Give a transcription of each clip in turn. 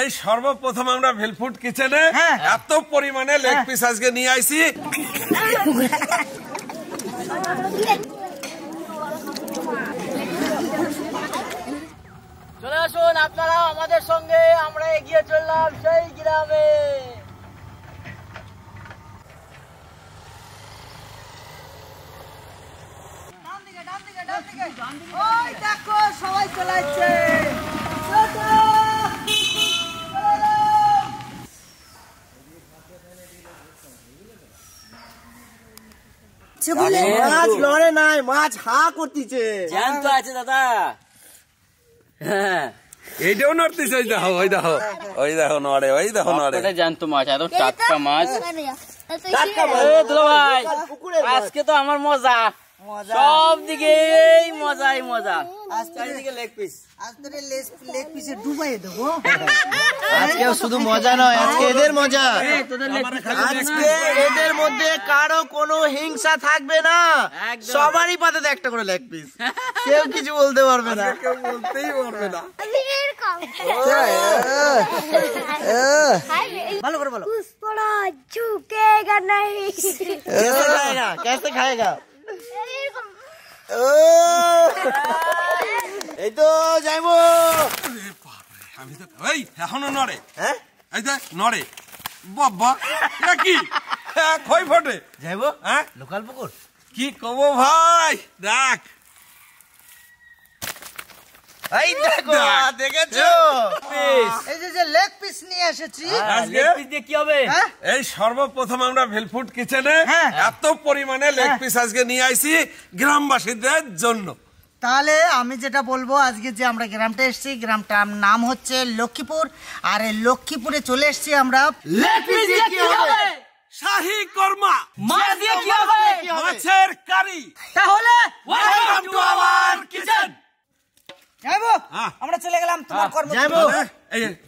এই সর্বপ্রথম আমরা ভেলফুড কিচেনে এত পরিমাণে লেগ পিস আজকে নিয়ে আইছি। চলে আসুন আপনারা আমাদের সঙ্গে, আমরা এগিয়ে চললাম সেই গ্রামে। ওই দেখো সবাই চলে আসছে। মাছ লড়ে নাই, মাছ হা করতেছে। জ্যান্ত আছে দাদা। হ্যাঁ এইটাও নড়তেছে, ওই দেখো ওই দেখো ওই দেখো নড়ে, ওই দেখো নড়ে। জ্যান্ত মাছ, এত টাটকা মাছ। ভাই আজকে তো আমার মজা, সব দিকে মজাই মজা। আজকে শুধু মজা নয়, আজকে এদের মজা। আজকে এদের মধ্যে কারো কোনো হিংসা থাকবে না, সবারই পাতে একটা করে লেগ পিস, কেউ কিছু বলতে পারবে না, কেউ বলতেই পারবে না। ভালো করে বলো। झुकेगा नहीं। कैसे खाएगा? এই তো যাইবো। আমি তো এই এখনো নড়ে, হ্যাঁ এই দেখ নড়ে। বাবা এটা কি কই ফটে যাইবো? হ্যাঁ লোকাল পুকুর। কি কব ভাই, দেখ এই দেখো, দেখেছো এই যে লেগ পিস নিয়ে এসেছি। কি হবে? এই সর্বপ্রথম আমরা ভেলফুড কিচেনে এত পরিমাণে লেগ পিস আজকে নিয়ে আইছি গ্রামবাসীদের জন্য। তাহলে আমি যেটা বলবো, আজকে যে আমরা গ্রামটা এসেছি, গ্রামটার নাম হচ্ছে লক্ষ্মীপুর। আর এই লক্ষ্মীপুরে চলে এসেছি আমরা। শাহী কর্মা, মাছ দিয়ে কি হবে? মাছের কারি। তাহলে ওয়েলকাম টু আওয়ার কিচেন। যাইবো, আমরা চলে গেলাম তোমার কর্ম। যাইবো।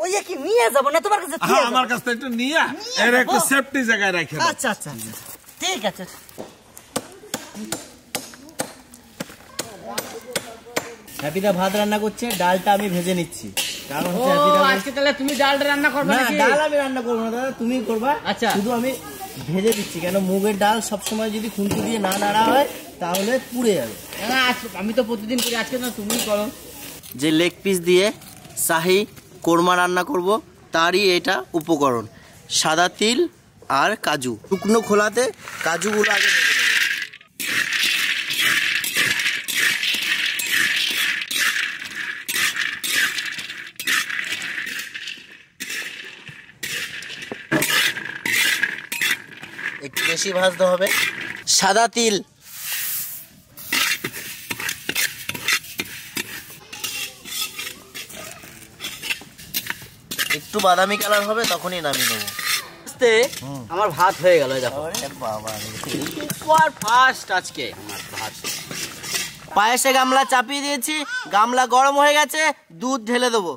ওই কি নিয়ে যাবো না তোমার কাছে? হ্যাঁ আমার কাছে একটু নিয়ে এর একটু সেফটি জায়গায় রাখে। আচ্ছা আচ্ছা ঠিক আছে। হ্যাপিদা ভাত রান্না করছে, ডালটা আমি ভেজে নিচ্ছি। কারণ হচ্ছে আজকে তাহলে তুমি ডালটা রান্না করবে না, নাকি? ডাল আমি রান্না করবো না দাদা, তুমি করবা। আচ্ছা, শুধু আমি ভেজে দিচ্ছি, কেন মুগের ডাল সবসময় যদি খুন্তি দিয়ে না নাড়া হয় তাহলে পুড়ে যাবে। আমি তো প্রতিদিন করি, আজকে না তুমি করো। যে লেগ পিস দিয়ে শাহী কোরমা রান্না করব, তারই এটা উপকরণ। সাদা তিল আর কাজু, শুকনো খোলাতে কাজুগুলো আগে ভেজে নেব। একটু বেশি ভাজতে হবে। সাদা তিল, একটু বাদামি কালার হবে, তখনই নামিয়ে নেবো। আমার ভাত হয়ে গেল, দেখো বাবা, ফার্স্ট আজকে আমার ভাত। পায়েসে গামলা চাপিয়ে দিয়েছি, গামলা গরম হয়ে গেছে, দুধ ঢেলে দেবো।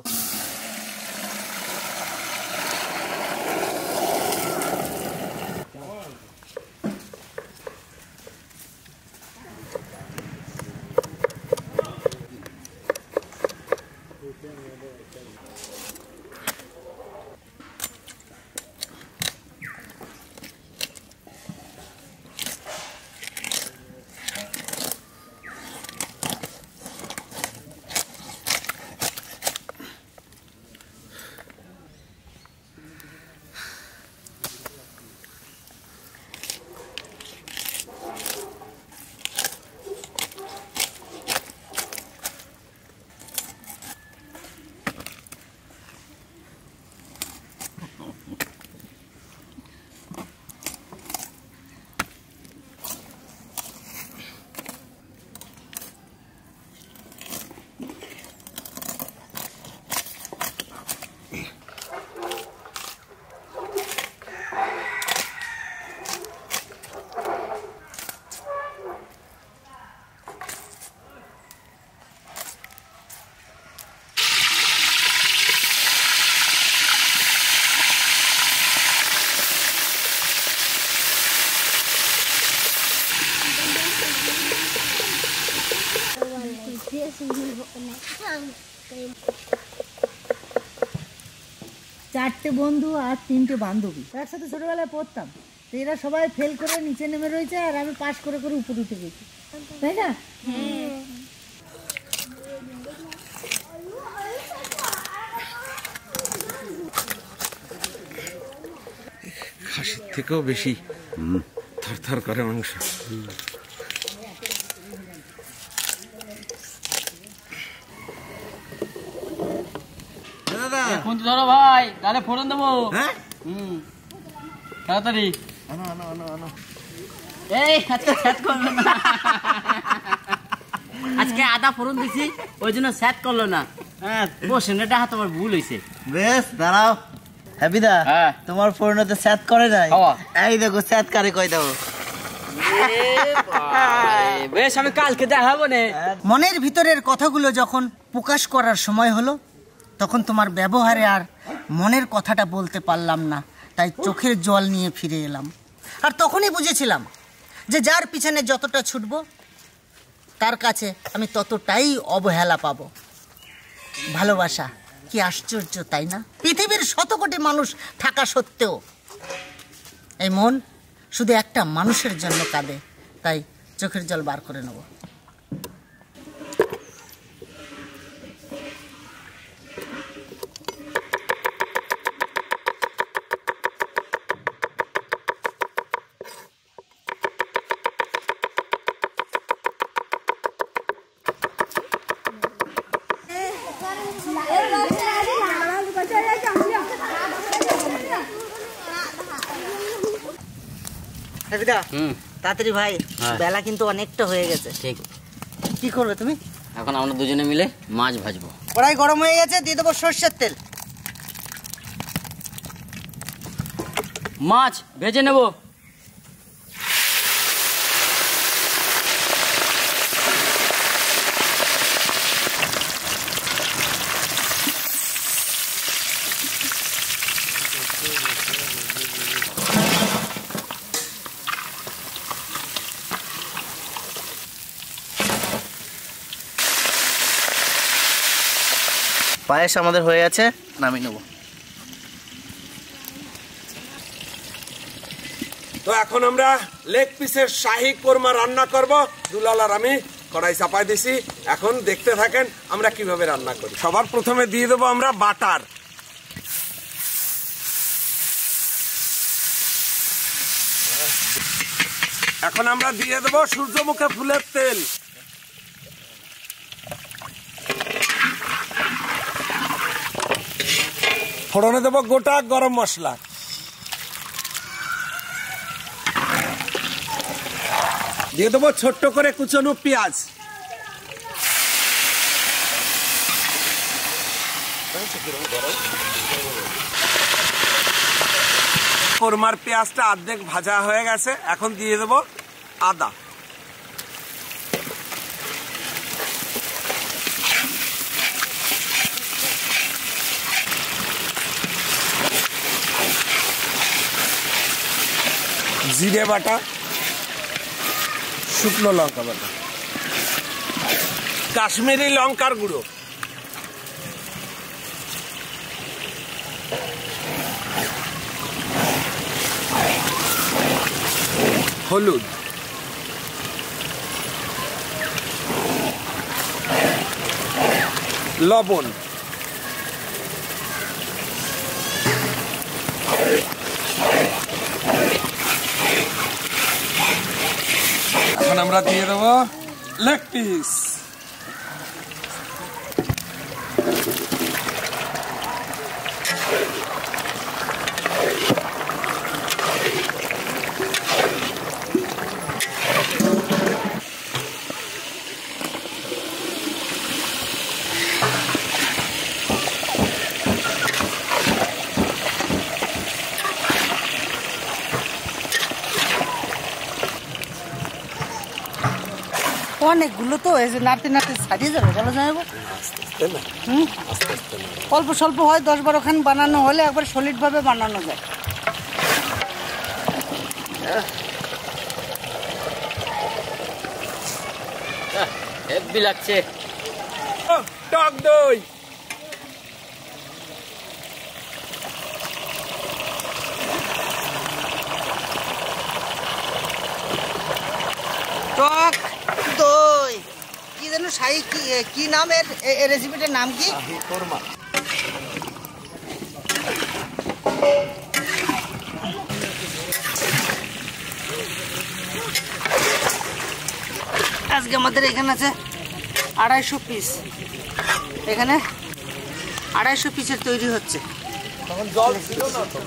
4টে বন্ধু আর 3টে বান্ধবী একসাথে ছোটবেলায় পড়তাম, তো এরা সবাই ফেল করে নিচে নেমে রয়েছে আর আমি পাস করে করে উপরে উঠে গেছি, তাই না? খাসির থেকেও বেশি থরথর করে মাংস। খুন্তি ধরো ভাই, তাহলে ফোড়ন দেবো। হ্যাঁ, তাড়াতাড়ি আনো আনো আনো আনো। এই আজকে স্যাট করলো না, আজকে আদা ফোড়ন দিছি ওই জন্য স্যাট করলো না। হ্যাঁ বসেন, এটা হাত আমার ভুল হয়েছে। বেশ দাঁড়াও হ্যাপিদা, হ্যাঁ। তোমার ফোরনতে স্যাত করে নাই? এই দেখো স্যাত কারে কই দাও। বেশ, আমি কালকে দেখাবো না। মনের ভিতরের কথাগুলো যখন প্রকাশ করার সময় হলো, তখন তোমার ব্যবহারে আর মনের কথাটা বলতে পারলাম না, তাই চোখের জল নিয়ে ফিরে এলাম। আর তখনই বুঝেছিলাম যে যার পিছনে যতটা ছুটবো তার কাছে আমি ততটাই অবহেলা পাবো। ভালোবাসা কি আশ্চর্য, তাই না? পৃথিবীর শত কোটি মানুষ থাকা সত্ত্বেও এই মন শুধু একটা মানুষের জন্য কাঁদে, তাই চোখের জল বার করে নেব। তাড়াতাড়ি ভাই, বেলা কিন্তু অনেকটা হয়ে গেছে। ঠিক, কি করবে তুমি? এখন আমরা দুজনে মিলে মাছ ভাজবো। কড়াই গরম হয়ে গেছে, দিয়ে দেবো সর্ষের তেল। মাছ ভেজে নেব। পায়েস আমাদের হয়ে গেছে, নামিয়ে নেবো। তো এখন আমরা লেগ পিসের শাহী কোরমা রান্না করব। দুলাল আর আমি কড়াই চাপাই দিছি, এখন দেখতে থাকেন আমরা কিভাবে রান্না করি। সবার প্রথমে দিয়ে দেবো আমরা বাটার। এখন আমরা দিয়ে দেবো সূর্যমুখী ফুলের তেল। ফোড়নে দেবো গোটা গরম মশলা। দিয়ে দেবো ছোট্ট করে কুচনো পেঁয়াজ। কোরমার পেঁয়াজটা অর্ধেক ভাজা হয়ে গেছে, এখন দিয়ে দেবো আদা। জিরে বাটা, শুকনো লঙ্কা বাটা, কাশ্মীরি লঙ্কার গুঁড়ো, হলুদ, লবণ, এখন আমরা দিয়ে দেবো লেগ পিস। অনেকগুলো তো নাড়তে নাড়তে ছাড়িয়ে যাবে, বলো যাবো। অল্প স্বল্প হয়, 10-12 খান বানানো হলে একবার সলিড ভাবে বানানো যায়। হেভি লাগছে। টক দই, কি নাম এর রেসিপিটার নাম কি? শাহী কোরমা। আজকে আমাদের এখানে আছে 250 পিস, এখানে 250 পিসের তৈরি হচ্ছে।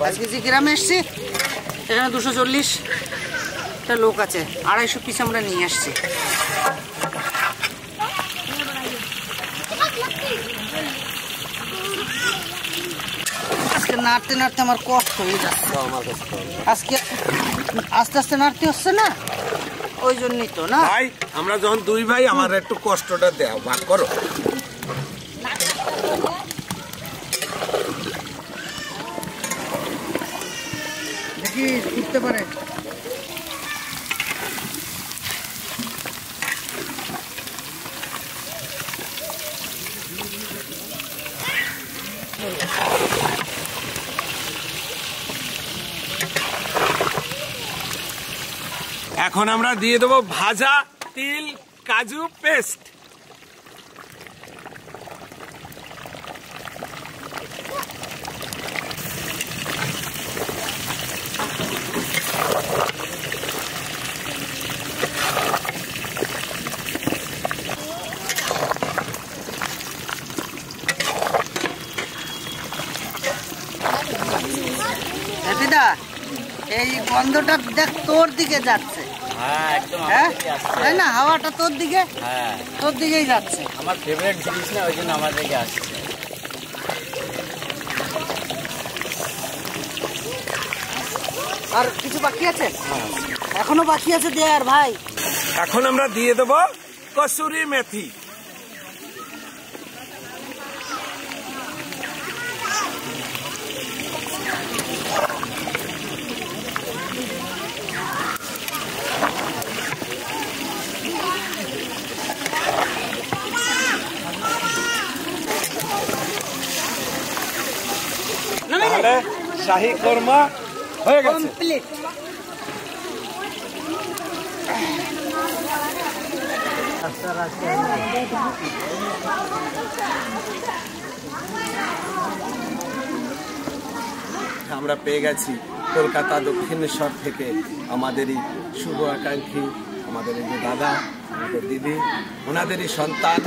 আজকে যে গ্রামে এসছি এখানে 240টা লোক আছে, 250 পিস আমরা নিয়ে আসছি। আজকে নাড়তে নাড়তে আমার কষ্ট হয়ে যাচ্ছে, আজকে আস্তে আস্তে নাড়তে হচ্ছে না, ওই জন্যই তো না ভাই আমরা যখন দুই ভাই আমার একটু কষ্টটা দেও, ভাগ করো। দেখি উঠতে পারে। এখন আমরা দিয়ে দেবো ভাজা তিল কাজু পেস্ট। এই গন্ধটা দেখ তোর দিকে যাচ্ছে, হ্যাঁ তাই না? হাওয়াটা তোর দিকে, তোর দিকেই যাচ্ছে। আমার ফেভারিট জিনিস না, ওই জন্য আমার দিকে আসছে। আর কিছু বাকি আছে? এখনো বাকি আছে দেয়ার ভাই। এখন আমরা দিয়ে দেবো কসুরি মেথি। শাহী কোরমা হয়ে গেছে কমপ্লিট। আমরা পেয়ে গেছি কলকাতা দক্ষিণেশ্বর থেকে আমাদেরই শুভ আকাঙ্ক্ষী, আমাদের এই যে দাদা, আমাদের দিদি, ওনাদেরই সন্তান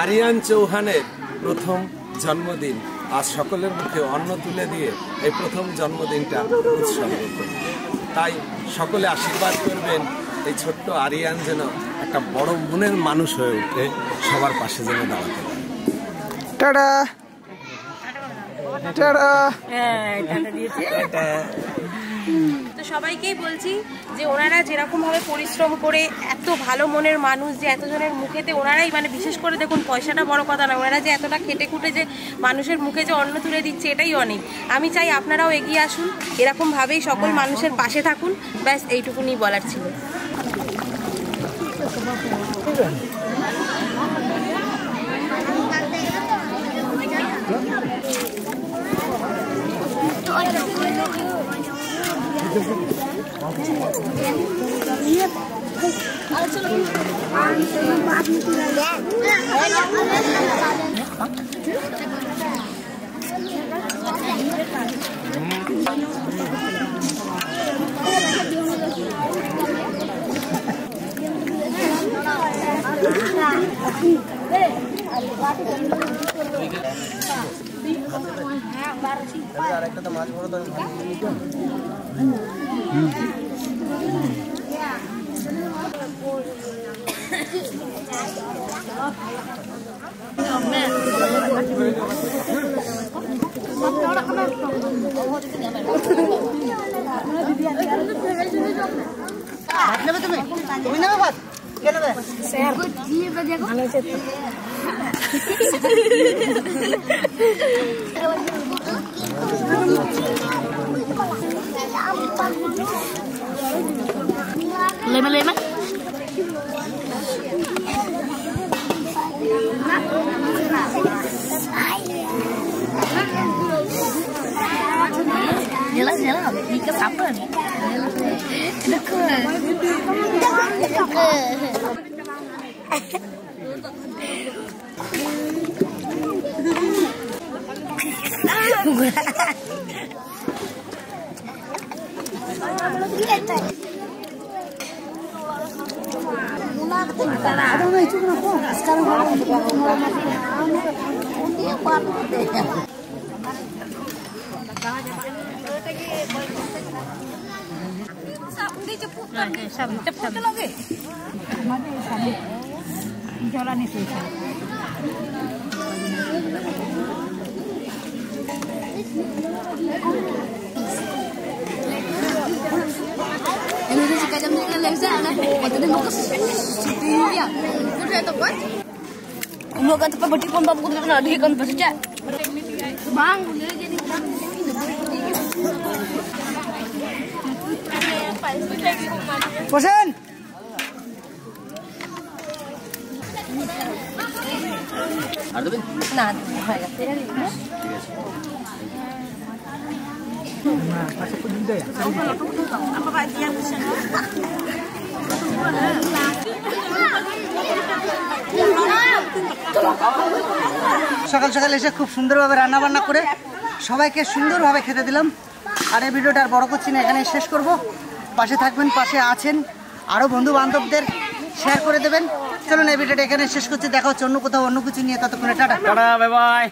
আরিয়ান চৌহানের প্রথম জন্মদিন। আজ সকলের মুখে অন্ন তুলে দিয়ে এই প্রথম জন্মদিনটা উৎসর্গ করি। তাই সকলে আশীর্বাদ করবেন এই ছোট্ট আরিয়ান যেন একটা বড় মনের মানুষ হয়ে উঠে সবার পাশে যেন দাঁড়াতে পারে। Tata tata. তো সবাইকেই বলছি যে ওনারা যেরকম ভাবে পরিশ্রম করে এত ভালো মনের মানুষ, যে এতজনের মুখেতে ওনারাই মানে বিশেষ করে দেখুন পয়সাটা বড় কথা না, ওনারা যে এতটা খেটে খুঁটে যে মানুষের মুখে যে অন্ন তুলে দিচ্ছে এটাই অনেক। আমি চাই আপনারাও এগিয়ে আসুন, এরকম ভাবেই সকল মানুষের পাশে থাকুন, ব্যাস এইটুকুনি বলার ছিল। আরেকটা তো মাছ বড় তো ভাত নেবে তুমি? তুমি নেবে ভাত? কে নেবে? লেমে লেমে Jelas jelas, ini apa nih? Deket. Umur kata berarti pun bapak kudu nak dia kan pasal cak. Bang, boleh jadi. বসেন। আর দেবেন না হয়ে গেছে সকাল সকাল এসে খুব সুন্দরভাবে রান্না বান্না করে সবাইকে সুন্দরভাবে খেতে দিলাম। আর এই ভিডিওটা আর বড় করছি না, এখানে শেষ করব। পাশে থাকবেন, পাশে আছেন, আরও বন্ধু বান্ধবদের শেয়ার করে দেবেন। চলুন এই ভিডিওটা এখানে শেষ করছি, দেখা হচ্ছে অন্য কোথাও অন্য কিছু নিয়ে। ততক্ষণে টাটা। Tata, bye bye.